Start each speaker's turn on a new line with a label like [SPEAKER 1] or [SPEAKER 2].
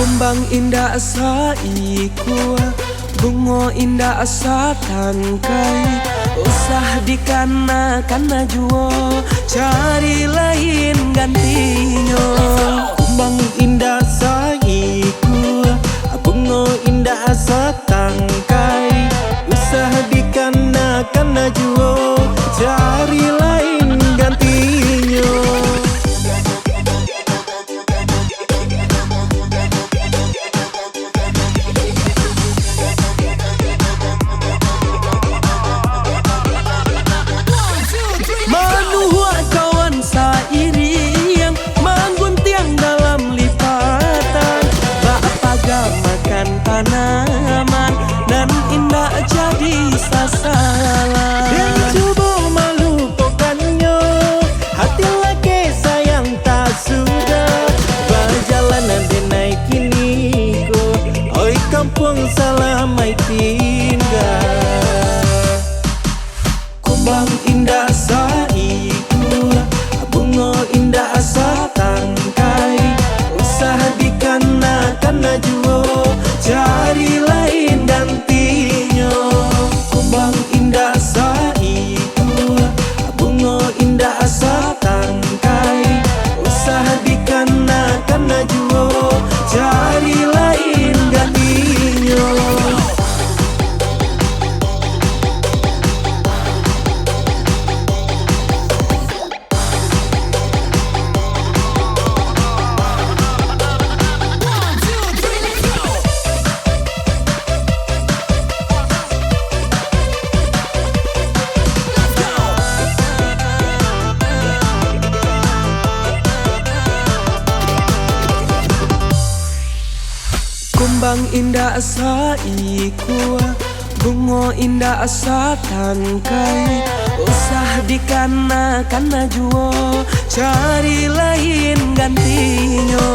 [SPEAKER 1] Kumbang indah asa iku, bungo indah asa tangkai. Usah dikana-kana juo, cari lain gantinya.
[SPEAKER 2] Kumbang indah asa iku, bungo indah asa tangkai. Usah dikana-kana juo, cari lain gantinya.
[SPEAKER 1] Tanaman dan indah jadi sasaran.
[SPEAKER 2] Dan coba melupakannya, hati lagi sayang tak sudah. Perjalanan dia naik kini ko, oi kampung salah mai tinggal.
[SPEAKER 1] Kumbang indah asa iku, bungo indah asa tangkai. Usah dikana-kana juo, cari lain gantinya. Kumbang indah asa iku, bungo indah asa tangkai. Usah dikana-kana juo, cari lain gantinya. Kumbang indah asa iku, bungo indah asa tangkai. Usah dikana-kana juo, cari lain gantinya.